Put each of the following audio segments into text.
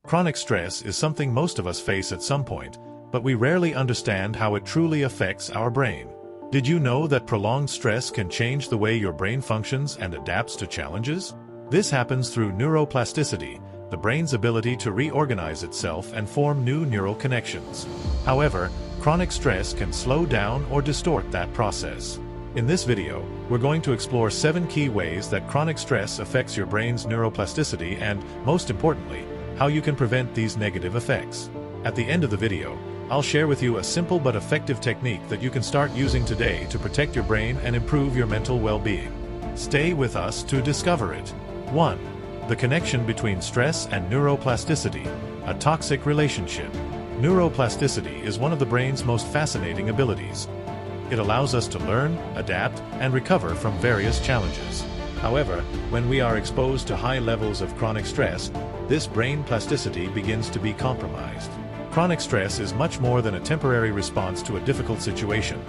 Chronic stress is something most of us face at some point, but we rarely understand how it truly affects our brain. Did you know that prolonged stress can change the way your brain functions and adapts to challenges? This happens through neuroplasticity, the brain's ability to reorganize itself and form new neural connections. However, chronic stress can slow down or distort that process. In this video, we're going to explore 7 key ways that chronic stress affects your brain's neuroplasticity and, most importantly, how you can prevent these negative effects. At the end of the video, I'll share with you a simple but effective technique that you can start using today to protect your brain and improve your mental well-being. Stay with us to discover it. 1. The connection between stress and neuroplasticity, a toxic relationship. Neuroplasticity is one of the brain's most fascinating abilities. It allows us to learn, adapt, and recover from various challenges. However, when we are exposed to high levels of chronic stress, this brain plasticity begins to be compromised. Chronic stress is much more than a temporary response to a difficult situation.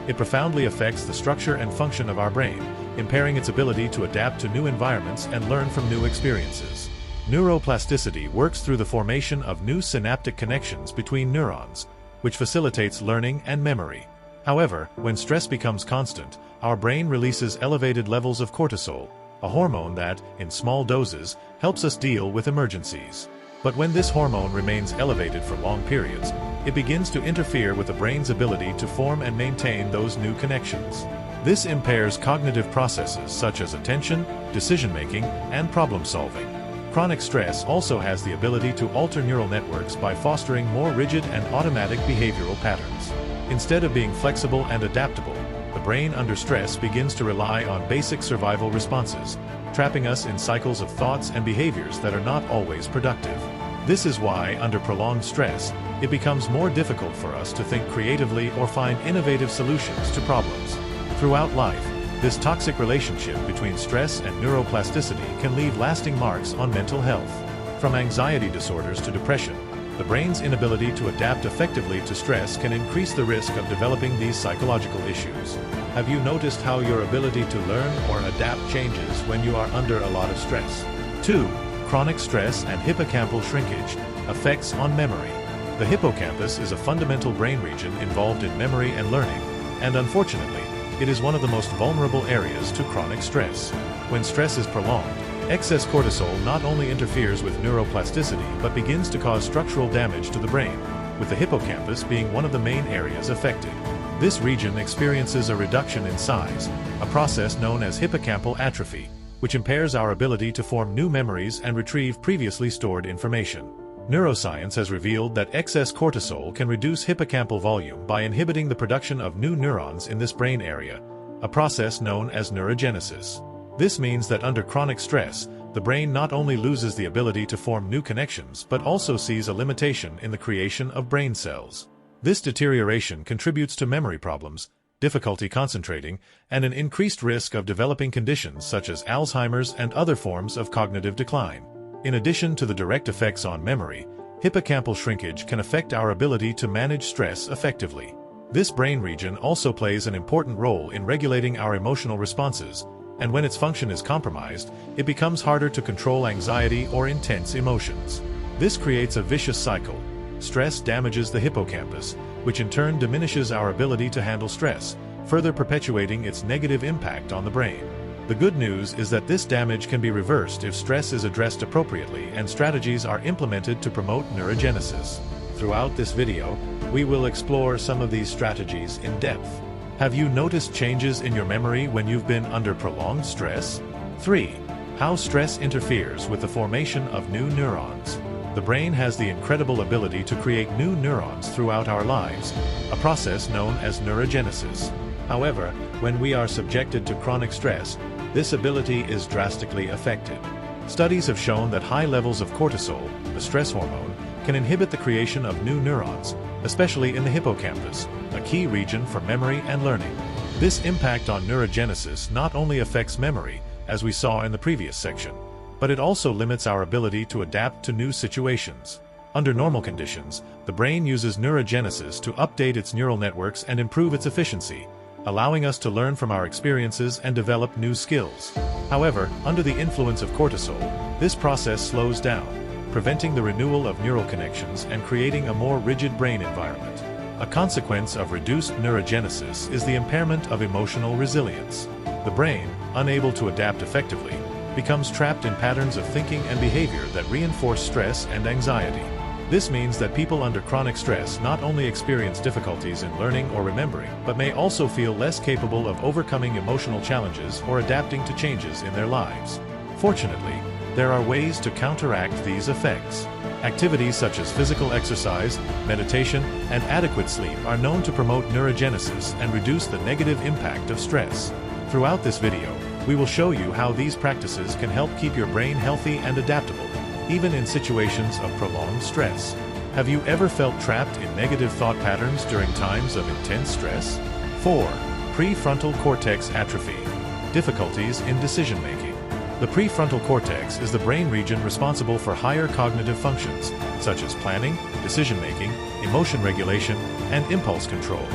It profoundly affects the structure and function of our brain, impairing its ability to adapt to new environments and learn from new experiences. Neuroplasticity works through the formation of new synaptic connections between neurons, which facilitates learning and memory. However, when stress becomes constant, our brain releases elevated levels of cortisol, a hormone that, in small doses, helps us deal with emergencies. But when this hormone remains elevated for long periods, it begins to interfere with the brain's ability to form and maintain those new connections. This impairs cognitive processes such as attention, decision-making, and problem-solving. Chronic stress also has the ability to alter neural networks by fostering more rigid and automatic behavioral patterns. Instead of being flexible and adaptable, the brain under stress begins to rely on basic survival responses, trapping us in cycles of thoughts and behaviors that are not always productive. This is why, under prolonged stress, it becomes more difficult for us to think creatively or find innovative solutions to problems. Throughout life, this toxic relationship between stress and neuroplasticity can leave lasting marks on mental health. From anxiety disorders to depression, the brain's inability to adapt effectively to stress can increase the risk of developing these psychological issues. Have you noticed how your ability to learn or adapt changes when you are under a lot of stress? 2. Chronic stress and hippocampal shrinkage, effects on memory. The hippocampus is a fundamental brain region involved in memory and learning, and unfortunately, it is one of the most vulnerable areas to chronic stress. When stress is prolonged, excess cortisol not only interferes with neuroplasticity but begins to cause structural damage to the brain, with the hippocampus being one of the main areas affected. This region experiences a reduction in size, a process known as hippocampal atrophy, which impairs our ability to form new memories and retrieve previously stored information. Neuroscience has revealed that excess cortisol can reduce hippocampal volume by inhibiting the production of new neurons in this brain area, a process known as neurogenesis. This means that under chronic stress, the brain not only loses the ability to form new connections but also sees a limitation in the creation of brain cells. This deterioration contributes to memory problems, difficulty concentrating, and an increased risk of developing conditions such as Alzheimer's and other forms of cognitive decline. In addition to the direct effects on memory, hippocampal shrinkage can affect our ability to manage stress effectively. This brain region also plays an important role in regulating our emotional responses, and when its function is compromised, it becomes harder to control anxiety or intense emotions. This creates a vicious cycle. Stress damages the hippocampus, which in turn diminishes our ability to handle stress, further perpetuating its negative impact on the brain. The good news is that this damage can be reversed if stress is addressed appropriately and strategies are implemented to promote neurogenesis. Throughout this video, we will explore some of these strategies in depth. Have you noticed changes in your memory when you've been under prolonged stress? 3. How stress interferes with the formation of new neurons. The brain has the incredible ability to create new neurons throughout our lives, a process known as neurogenesis. However, when we are subjected to chronic stress, this ability is drastically affected. Studies have shown that high levels of cortisol, the stress hormone, can inhibit the creation of new neurons, especially in the hippocampus, a key region for memory and learning. This impact on neurogenesis not only affects memory, as we saw in the previous section, but it also limits our ability to adapt to new situations. Under normal conditions, the brain uses neurogenesis to update its neural networks and improve its efficiency, allowing us to learn from our experiences and develop new skills. However, under the influence of cortisol, this process slows down, preventing the renewal of neural connections and creating a more rigid brain environment. A consequence of reduced neurogenesis is the impairment of emotional resilience. The brain, unable to adapt effectively, becomes trapped in patterns of thinking and behavior that reinforce stress and anxiety. This means that people under chronic stress not only experience difficulties in learning or remembering, but may also feel less capable of overcoming emotional challenges or adapting to changes in their lives. Fortunately, there are ways to counteract these effects. Activities such as physical exercise, meditation, and adequate sleep are known to promote neurogenesis and reduce the negative impact of stress. Throughout this video, we will show you how these practices can help keep your brain healthy and adaptable, even in situations of prolonged stress. Have you ever felt trapped in negative thought patterns during times of intense stress? 4. Prefrontal cortex atrophy. Difficulties in decision-making. The prefrontal cortex is the brain region responsible for higher cognitive functions, such as planning, decision-making, emotion regulation, and impulse control.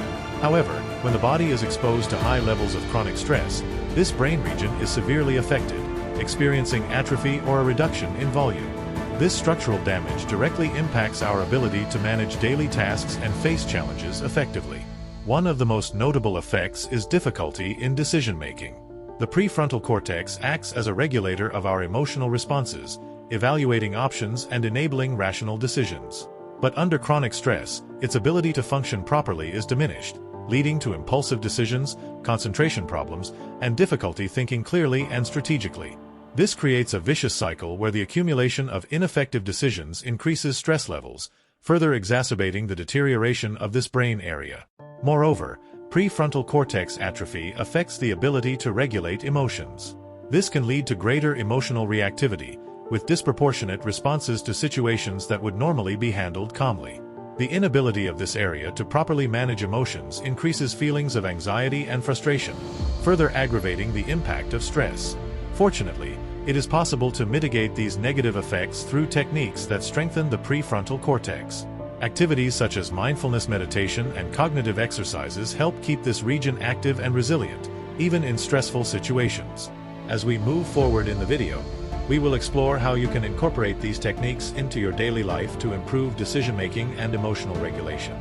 However, when the body is exposed to high levels of chronic stress, this brain region is severely affected, experiencing atrophy or a reduction in volume. This structural damage directly impacts our ability to manage daily tasks and face challenges effectively. One of the most notable effects is difficulty in decision-making. The prefrontal cortex acts as a regulator of our emotional responses, evaluating options and enabling rational decisions. But under chronic stress, its ability to function properly is diminished, leading to impulsive decisions, concentration problems, and difficulty thinking clearly and strategically. This creates a vicious cycle where the accumulation of ineffective decisions increases stress levels, further exacerbating the deterioration of this brain area. Moreover, prefrontal cortex atrophy affects the ability to regulate emotions. This can lead to greater emotional reactivity, with disproportionate responses to situations that would normally be handled calmly. The inability of this area to properly manage emotions increases feelings of anxiety and frustration, further aggravating the impact of stress. Fortunately, it is possible to mitigate these negative effects through techniques that strengthen the prefrontal cortex. Activities such as mindfulness meditation and cognitive exercises help keep this region active and resilient, even in stressful situations. As we move forward in the video, we will explore how you can incorporate these techniques into your daily life to improve decision-making and emotional regulation.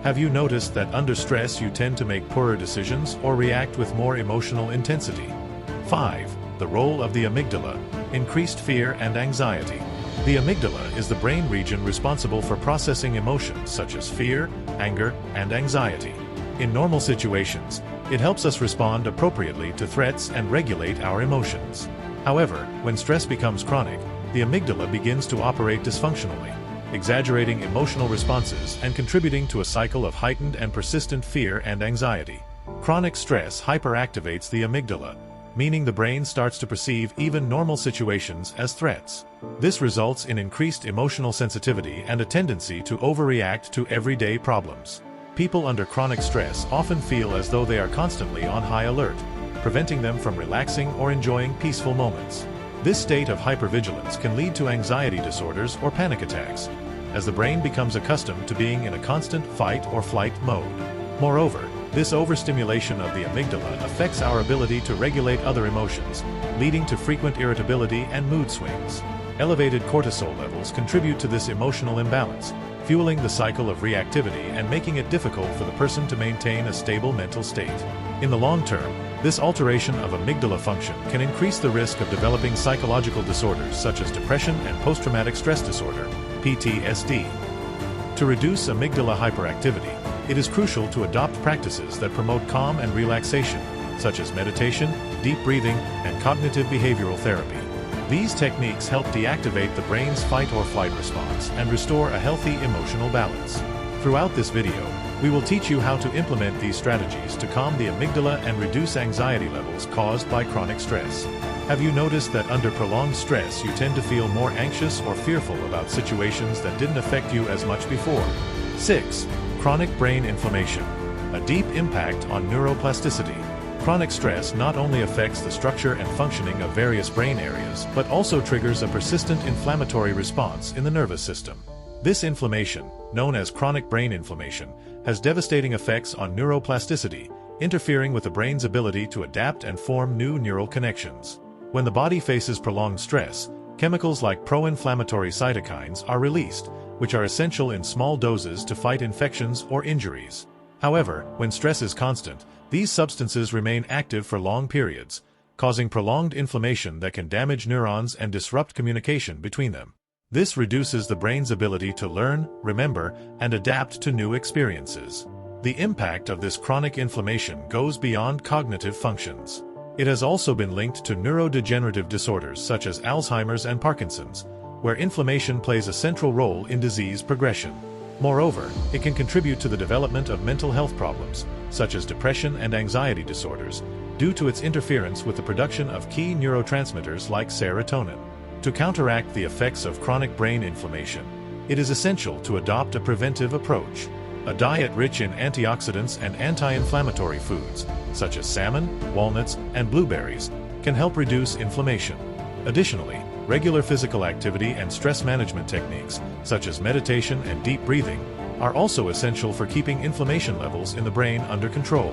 Have you noticed that under stress you tend to make poorer decisions or react with more emotional intensity? 5. The role of the amygdala. Increased fear and anxiety. The amygdala is the brain region responsible for processing emotions such as fear, anger, and anxiety. In normal situations, it helps us respond appropriately to threats and regulate our emotions. However, when stress becomes chronic, the amygdala begins to operate dysfunctionally, exaggerating emotional responses and contributing to a cycle of heightened and persistent fear and anxiety. Chronic stress hyperactivates the amygdala, meaning the brain starts to perceive even normal situations as threats. This results in increased emotional sensitivity and a tendency to overreact to everyday problems. People under chronic stress often feel as though they are constantly on high alert, preventing them from relaxing or enjoying peaceful moments. This state of hypervigilance can lead to anxiety disorders or panic attacks, as the brain becomes accustomed to being in a constant fight or flight mode. Moreover, this overstimulation of the amygdala affects our ability to regulate other emotions, leading to frequent irritability and mood swings. Elevated cortisol levels contribute to this emotional imbalance, fueling the cycle of reactivity and making it difficult for the person to maintain a stable mental state. In the long term, this alteration of amygdala function can increase the risk of developing psychological disorders such as depression and post-traumatic stress disorder, PTSD. To reduce amygdala hyperactivity, it is crucial to adopt practices that promote calm and relaxation, such as meditation, deep breathing, and cognitive behavioral therapy. These techniques help deactivate the brain's fight-or-flight response and restore a healthy emotional balance. Throughout this video, we will teach you how to implement these strategies to calm the amygdala and reduce anxiety levels caused by chronic stress. Have you noticed that under prolonged stress you tend to feel more anxious or fearful about situations that didn't affect you as much before? 6. Chronic brain inflammation. A deep impact on neuroplasticity. Chronic stress not only affects the structure and functioning of various brain areas, but also triggers a persistent inflammatory response in the nervous system. This inflammation, known as chronic brain inflammation, has devastating effects on neuroplasticity, interfering with the brain's ability to adapt and form new neural connections. When the body faces prolonged stress, chemicals like pro-inflammatory cytokines are released, which are essential in small doses to fight infections or injuries. However, when stress is constant, these substances remain active for long periods, causing prolonged inflammation that can damage neurons and disrupt communication between them. This reduces the brain's ability to learn, remember, and adapt to new experiences. The impact of this chronic inflammation goes beyond cognitive functions. It has also been linked to neurodegenerative disorders such as Alzheimer's and Parkinson's, where inflammation plays a central role in disease progression. Moreover, it can contribute to the development of mental health problems, such as depression and anxiety disorders, due to its interference with the production of key neurotransmitters like serotonin. To counteract the effects of chronic brain inflammation, it is essential to adopt a preventive approach. A diet rich in antioxidants and anti-inflammatory foods, such as salmon, walnuts, and blueberries, can help reduce inflammation. Additionally, regular physical activity and stress management techniques, such as meditation and deep breathing, are also essential for keeping inflammation levels in the brain under control.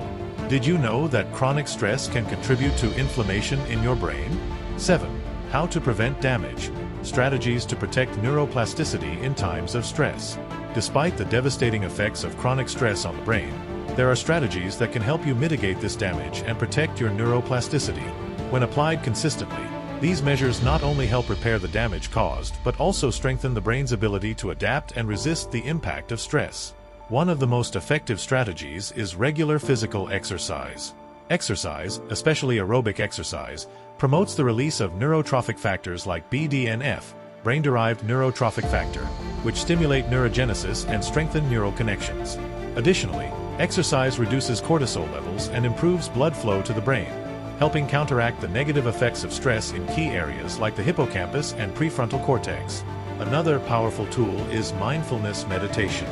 Did you know that chronic stress can contribute to inflammation in your brain? 7. How to prevent damage. Strategies to protect neuroplasticity in times of stress. Despite the devastating effects of chronic stress on the brain, there are strategies that can help you mitigate this damage and protect your neuroplasticity. When applied consistently, these measures not only help repair the damage caused, but also strengthen the brain's ability to adapt and resist the impact of stress. One of the most effective strategies is regular physical exercise. Exercise, especially aerobic exercise, promotes the release of neurotrophic factors like BDNF, brain-derived neurotrophic factor, which stimulate neurogenesis and strengthen neural connections. Additionally, exercise reduces cortisol levels and improves blood flow to the brain, helping counteract the negative effects of stress in key areas like the hippocampus and prefrontal cortex. Another powerful tool is mindfulness meditation.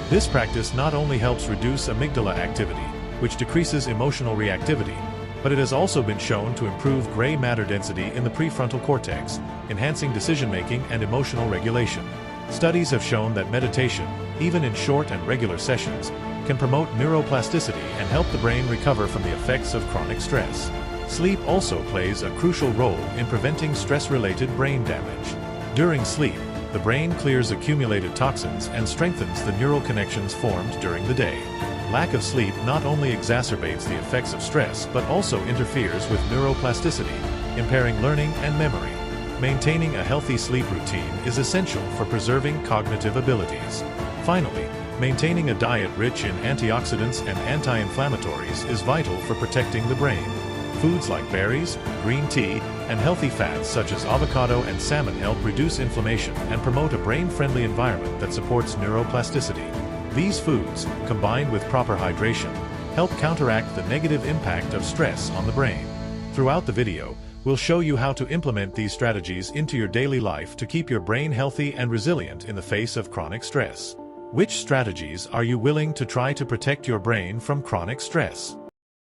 This practice not only helps reduce amygdala activity, which decreases emotional reactivity, but it has also been shown to improve gray matter density in the prefrontal cortex, enhancing decision-making and emotional regulation. Studies have shown that meditation, even in short and regular sessions, can promote neuroplasticity and help the brain recover from the effects of chronic stress. Sleep also plays a crucial role in preventing stress-related brain damage. During sleep, the brain clears accumulated toxins and strengthens the neural connections formed during the day. Lack of sleep not only exacerbates the effects of stress but also interferes with neuroplasticity, impairing learning and memory. Maintaining a healthy sleep routine is essential for preserving cognitive abilities. Finally, maintaining a diet rich in antioxidants and anti-inflammatories is vital for protecting the brain. Foods like berries, green tea, and healthy fats such as avocado and salmon help reduce inflammation and promote a brain-friendly environment that supports neuroplasticity. These foods, combined with proper hydration, help counteract the negative impact of stress on the brain. Throughout the video, we'll show you how to implement these strategies into your daily life to keep your brain healthy and resilient in the face of chronic stress. Which strategies are you willing to try to protect your brain from chronic stress?